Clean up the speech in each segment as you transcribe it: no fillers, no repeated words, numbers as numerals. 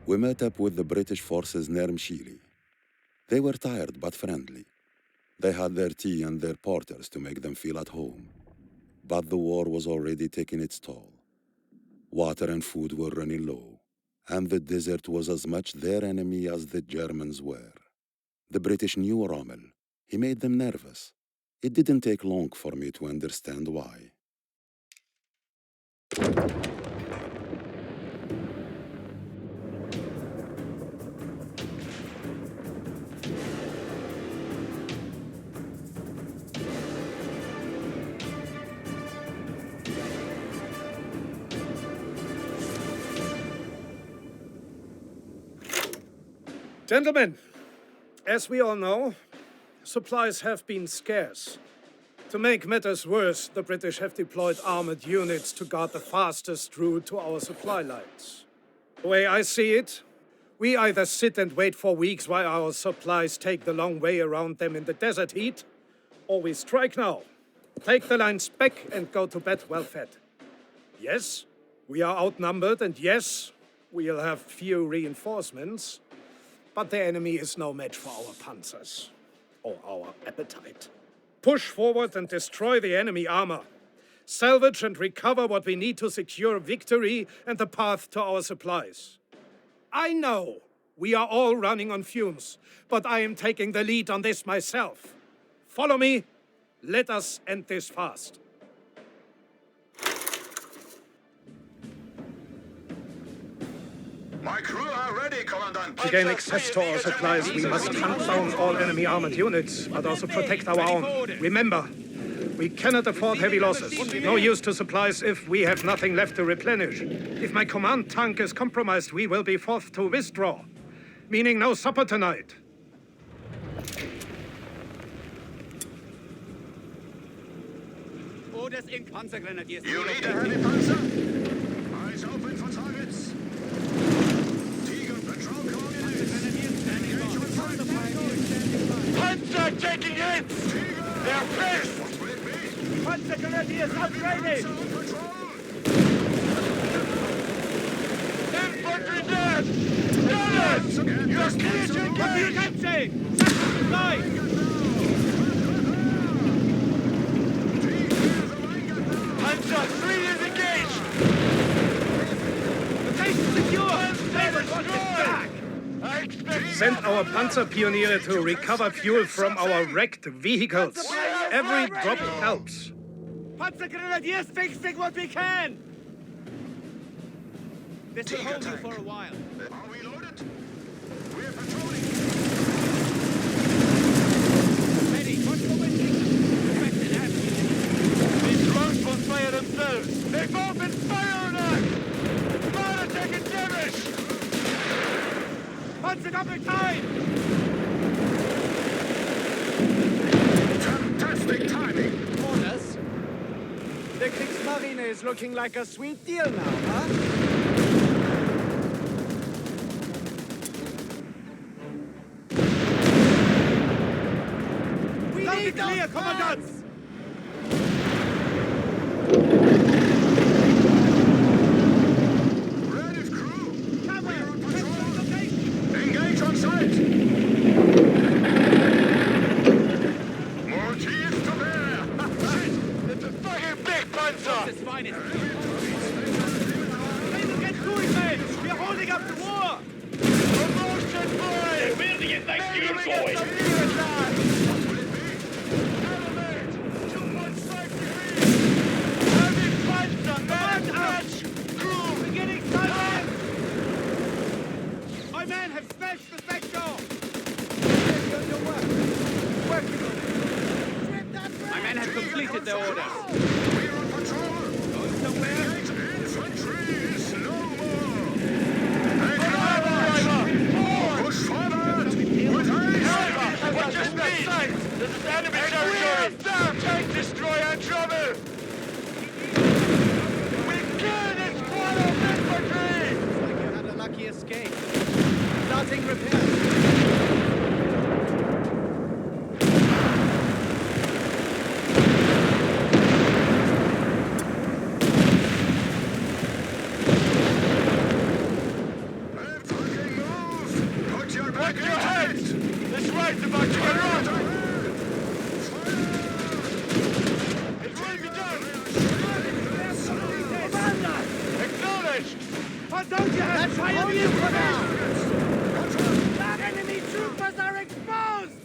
We met up with the British forces near Mshili. They were tired but friendly. They had their tea and their porters to make them feel at home. But the war was already taking its toll. Water and food were running low, and the desert was as much their enemy as the Germans were. The British knew Rommel. He made them nervous. It didn't take long for me to understand why. Gentlemen, as we all know, supplies have been scarce. To make matters worse, the British have deployed armored units to guard the fastest route to our supply lines. The way I see it, we either sit and wait for weeks while our supplies take the long way around them in the desert heat, or we strike now, take the lines back and go to bed well fed. Yes, we are outnumbered, and yes, we'll have few reinforcements, but the enemy is no match for our panzers, or our appetite. Push forward and destroy the enemy armor. Salvage and recover what we need to secure victory and the path to our supplies. I know we are all running on fumes, but I am taking the lead on this myself. Follow me. Let us end this fast. My crew are ready, Commandant. To gain access to our supplies, we must hunt down all enemy armored units, but also protect our own. Remember, we cannot afford heavy losses. No use to supplies if we have nothing left to replenish. If my command tank is compromised, we will be forced to withdraw, meaning no supper tonight. Orders in Panzergrenadiers. You need a heavy panzer? Eyes open for targets. Tiger patrol coordinates. Engagement time. Panzer taking hits! They're pissed! What will it be? Panzergrenadiers upgraded! On patrol. Infantry dead! Gunners! You're clear to engage! Supply! Panzer, 3 is engaged! The base is secure! Back! I expect... Send our Panzer Pioniere to recover fuel from our wrecked vehicles. Every drop helps. Panzergrenadiers fixing what we can! This will hold you for a while. Are we loaded? We're patrolling. Ready, watch for wind. Directed at these drones will fire themselves. They've opened fire on us! Fire attack and damage! Panzer double time! Fantastic timing. Orders? The Kriegsmarine is looking like a sweet deal now, huh? We need clear, commandants! Ready, crew. Cover! We're on patrol. Location! Engage on sight. More cheese to bear. It's a fucking big Panzer! It's fine. Let's get going, men! We're holding up the war! Promotion, boys! Where do you think you're going? What will it be? Elevate! 2.5 degrees! Heavy Panzer! Man out! Crew! Beginning silence! My men have smashed the sector! My men have completed their orders. We're on patrol. Going somewhere? Infantry is no more. Push forward. With haste. What just means? This is enemy territory! Tank destroyer in trouble! We killed a squad of infantry! Looks like you had a lucky escape. Starting repairs. Infantry Allies about to get run! It will be done! Commander! Acknowledged! What don't you have fire you for now? Our enemy troopers are exposed!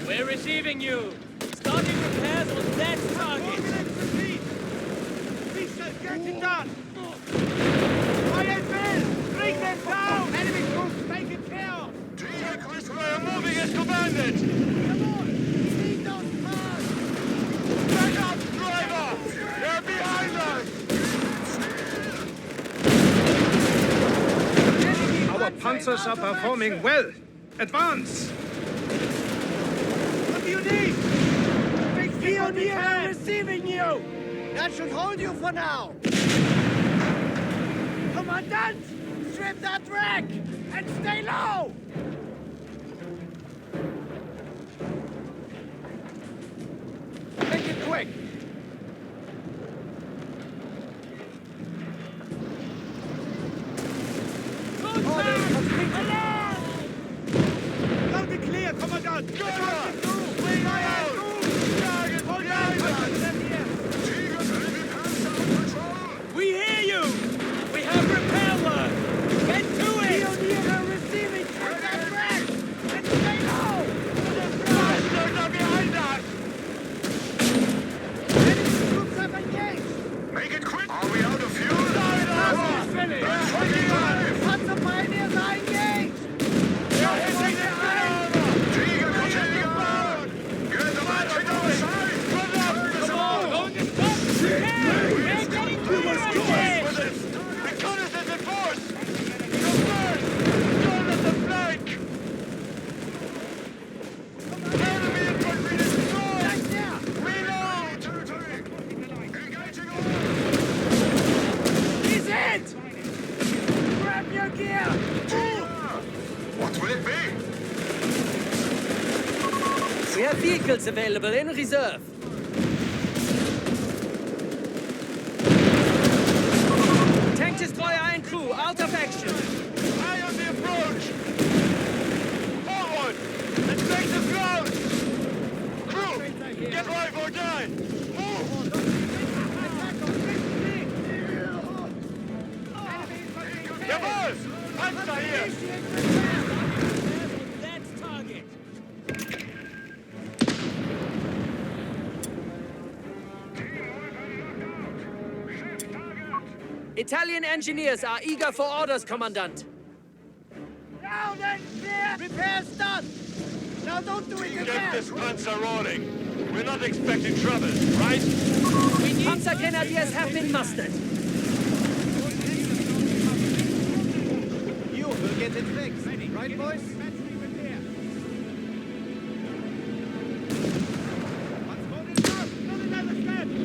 We're receiving you. Starting repairs on that target. Get it done! Fire drill! Bring them down! Enemy troops taken care of! We are moving as commanded! Come on! We need those cars! Back up, driver! They're behind us! Our panzers are performing well. Advance! What do you need? Big Pioneer are receiving you! That should hold you for now! Commandant! Strip that wreck! And stay low! Make it quick! Loud and clear, Commandant! We hear you. We have repair work. Get to it. Pioneer are receiving strip that wreck! And stay low! Bastards are behind us! Enemy troops have engaged! Make it quick! Are we out of fuel? Panzer pioneers are engaged! They're hitting the ground! Tiger, continue on! Get the magic outside! Run up! Come on! Going to stop. We're getting clear again. With it! Reconnaissance in force! Go first! Gun at the flank! Enemy infantry destroyed! Back there! Reload! Engaging all! He's hit! Grab your gear! Move! What will it be? We have vehicles available in reserve. Tank destroyer and crew out of action. Eye on the approach! Forward! And take the ground! Crew! Get live or die! Move! Jawohl! Panzer here! That's target. Italian engineers are eager for orders, Commandant. Down and clear! Repairs done! Now don't do it Get again! this panzer rolling! We're not expecting trouble, right? Panzer Grenadiers have been mustered. You will get it fixed, right, boys?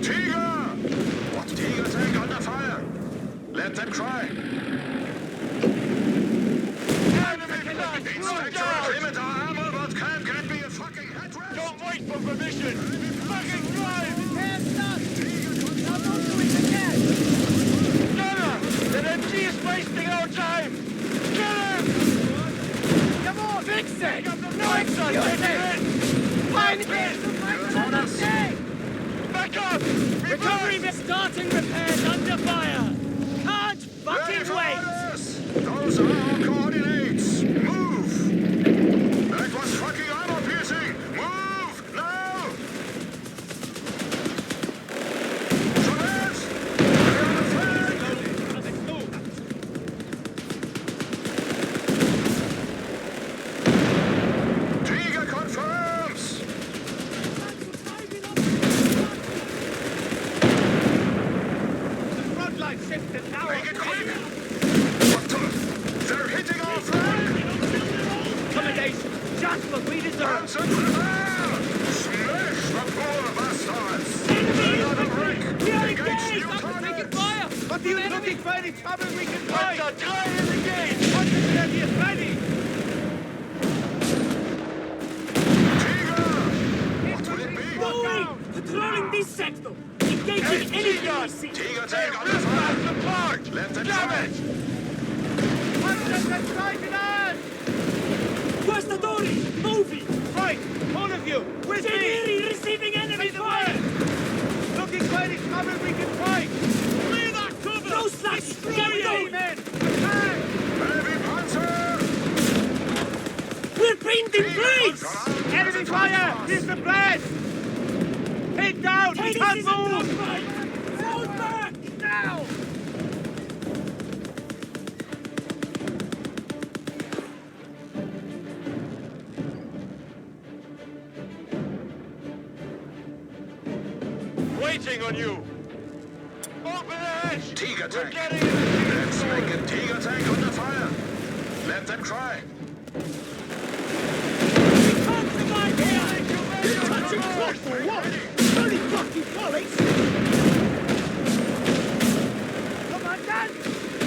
Tiger! What Tiger tank under fire? Let them try. Enemy flank! Move Inspector down! limit our ammo, but can't get me a fucking headrest. Don't wait for permission! Fucking drive! Repairs done! Now don't do it again! Gunner! That MG is wasting our time! Kill him! Come on! Fix it! Tanks are taking it! Find it! Find another day! Back up! Recovery starting repairs under fire. Can't Ready fucking for wait. orders. Those are our coordinates. Move! That was fucking armor piercing. Move! Now! Chavez! Clear the flag! Tiger confirms! Front line shifted now! Make it quick! What the? They're hitting our flag! Accommodation, just what we deserve. Panzer prepare! Smash the poor bastards! They're on a break! We are Engage engaged. new After taking targets! fire. What are you looking for any trouble we can find? Panzer, try and engage! Panzer Grenadiers ready! Tiger! What will it be? Patrolling this sector. Engaging anything we see. Tiger tank under Rip fire! us apart! Let them Damn try! it! Panzer Guastatori! Moving! Right, all of you, with me! Genieri receiving enemy fire! Looking where it's covered we can fight! Clear that cover! No slacks! Get going! Men, attack! Heavy panzer! We're pinned in place! Enemy fire! Here's the blast! Take down! We This can't is a move! dogfight! Fall back! Now! Waiting on you! Open ahead! Tiger We're tank. getting in the Let's make a Tiger tank under fire. Let them try. Compromise here! You're touching clock for what? Bloody fucking colleagues! Commandant!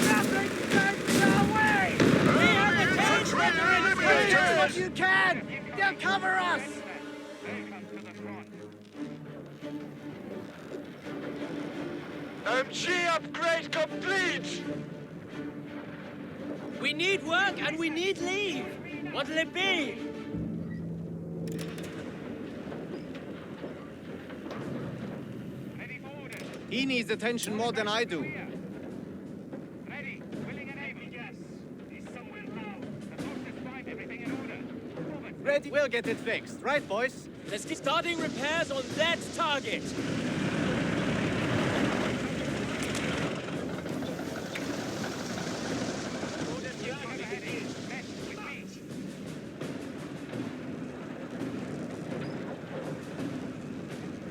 Nothing stands in our way! We have a tank infantry weapon in eliminated. place! What you can! They'll cover us! MG upgrade complete! We need work and we need leave! What'll it be? He needs attention more than I do. Ready, willing and able. Yes. He's somewhere now. The forces find everything in order. Move it. Ready, we'll get it fixed. Right, boys? Let's get starting repairs on that target!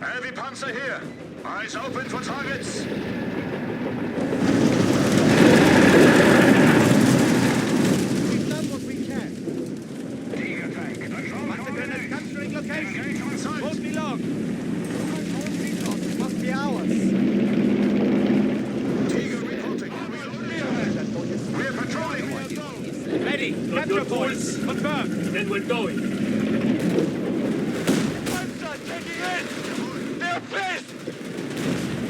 Heavy panzer here. Eyes open for targets. We've done what we can. Tiger tank. Control Massacre capturing location. Engage on sight. Won't be long. Must be ours. Tiger reporting. We're patrolling. Ready. Capture points. Confirmed. Then we're going. Panzer taking in! They're pissed!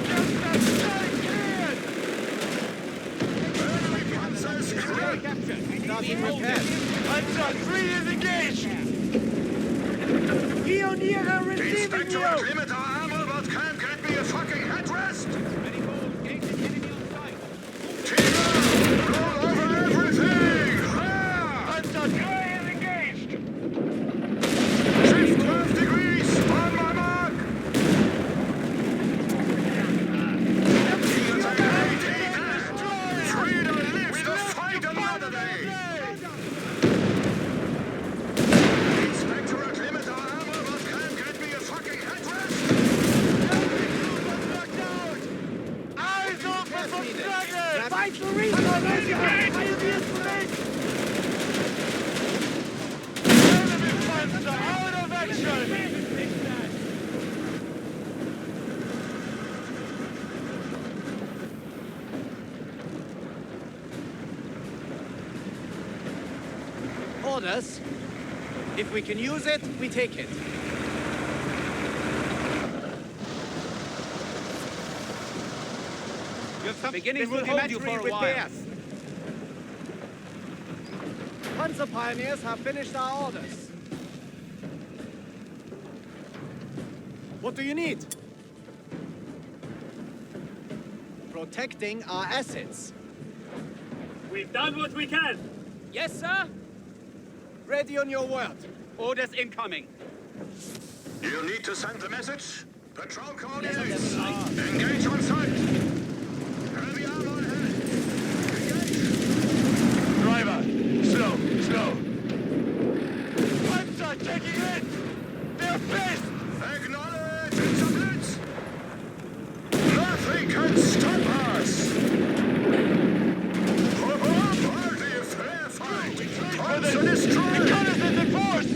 Just that tank cleared! Enemy panzers clear. Captured. Starting repairs. Panzer 3 is engaged! Pioneer receiving Inspector you! limit our ammo, but can't get me a fucking headrest. Tiger, roll over everything. Ha! Panzer 3 is engaged! Shift 12 degrees. On my mark. Tiger tank AT. Freedom lives to fight another day. Inspector limit our ammo, but can't get me a fucking headrest. Eyes open for Dragon! Fight the reason! Enemy Panzer out of action! Orders. If we can use it, we take it. Beginning will hold you for a while. Panzer pioneers have finished our orders. What do you need? Protecting our assets. We've done what we can! Yes, sir? Ready on your word. Orders incoming. You need to send the message. Patrol coordinates. Engage on sight. Heavy ammo ahead. Engage. Driver, slow. Panzer taking it! They're pissed! Acknowledge. It's a blitz. Nothing can stop us. Hardly a fair fight. Panzer destroyed. Reconnaissance in force!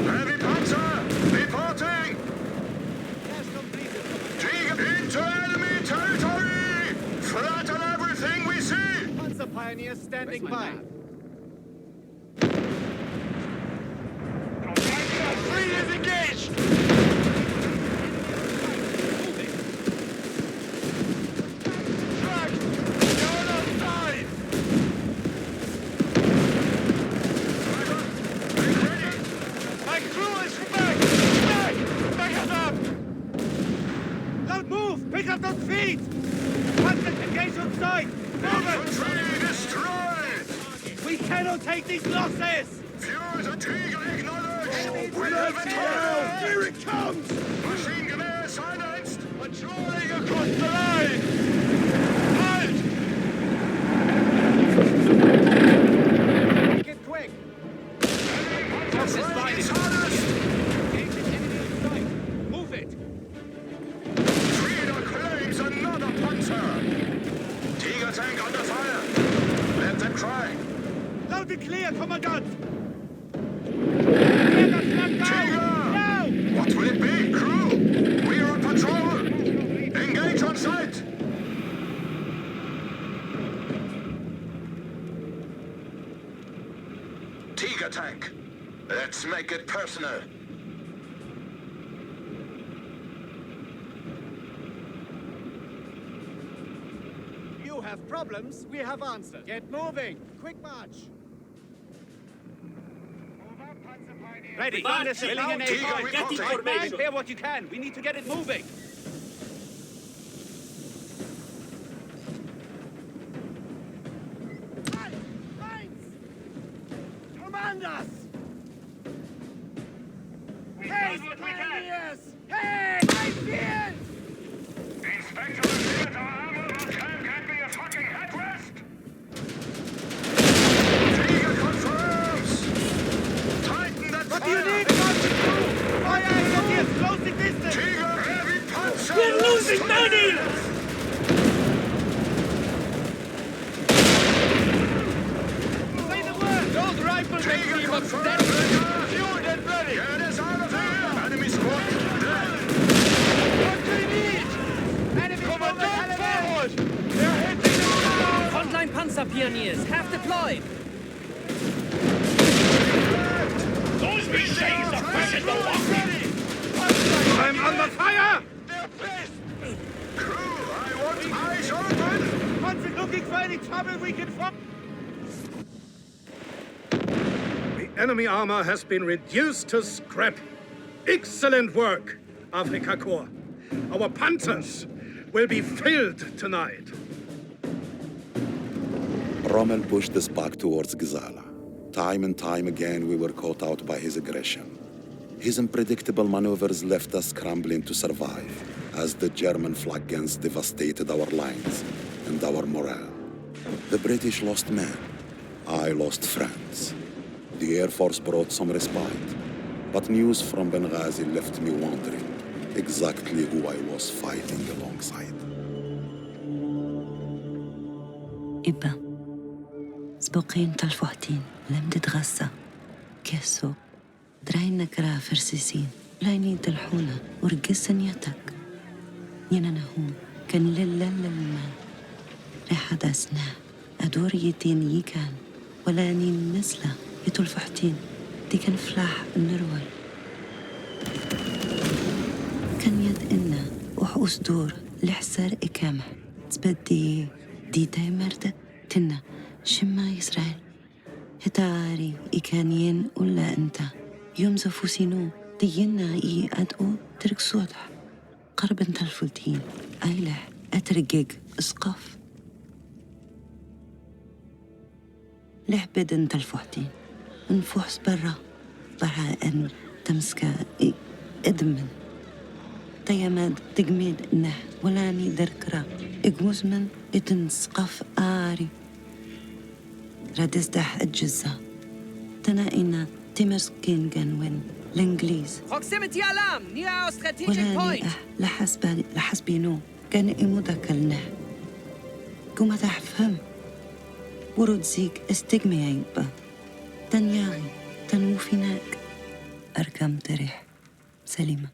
Heavy panzer. Reporting. Yes, completed. Tiger into enemy territory. Flatten everything we see. Panzer pioneers standing by. Panzer 3 is engaged! Track! You're on our side! up those feet! Hudson, engage on side! Move it! Infantry destroyed! We cannot take these losses! Fuse and Tiger acknowledged! We have it here! Here it comes! Machine Gewehr silenced! Patrolling across the line! Halt! Make it quick! This line is hardest! Engage the enemy on sight! Move it! Frida claims another Panzer! Tiger tank under fire! Let them try! Loud and clear, Commandant! Get us knocked down! Tiger! Now! What will it be, crew? We are on patrol! Engage on sight! Tiger tank! Let's make it personal! You have problems, we have answers. Get moving! Quick march! Move up, Panzer Pioneer. Ready, March, Thunder, sit Willing down. and Tiger, able. we Get contact. information. Clear what you can. We need to get it moving. Command us! We've done what we can. Hey, Pioneers! Inspector of Theater Armor will camp can be a fucking headrest. Tiger confirms! Tighten that What do fire! you need, Sergeant? Fire engineers, closing distance! Tiger heavy Panzer! We're losing money! Say the word! Those rifles make Tiger me look confirmed! steady! Fueled and ready! Get us out of here! Enemy squad dead! What do you need? Enemy Commandant movement, forward! They're hitting us! Frontline Panzer Pioneers, half deployed. Those machines are pushing the lock! I'm under fire! They're pissed! Crew, I want eyes open! Panzer looking for any trouble we can find. The enemy armor has been reduced to scrap. Excellent work, Afrika Korps. Our Panthers will be filled tonight. Rommel pushed us back towards Gazala. Time and time again, we were caught out by his aggression. His unpredictable maneuvers left us scrambling to survive as the German flak guns devastated our lines and our morale. The British lost men. I lost friends. The Air Force brought some respite, but news from Benghazi left me wondering exactly who I was fighting alongside. إبا سبوقين تلفوحتين لم تتغسى كيسو دراينا كرا فرسيسين لايني تلحونا ورقص نيتك ينا نهون كان للمان ريحة داسنا أدور يتين يكان ولاني نسلة يتلفوحتين دي كان فلاح النرول كان يد إنا وحوس دور لحسار إكامح تبدي دي تايمرد تنا شما إسرائيل هتاري إكانيين ولا أنت يوم زفوسينو دينا إي أدقو ترك صوتح قرب انت الفلتين أيلح أترقق اسقف لحبد انت الفوحتين نفوحس برا أن تمسكا إدمن تياماد تجميد نه ولاني دركرا إجموز من إتنسقف آري رادزدح الجزة تنائنا تمسكين جنون الإنجليز Proximity alarm near our strategic ولاني point. لحسبينو كان إمودا كلنه قوما تحفهم ورود زيك استجمي يبا تنياغي تنوفيناك أركم تريح سليمة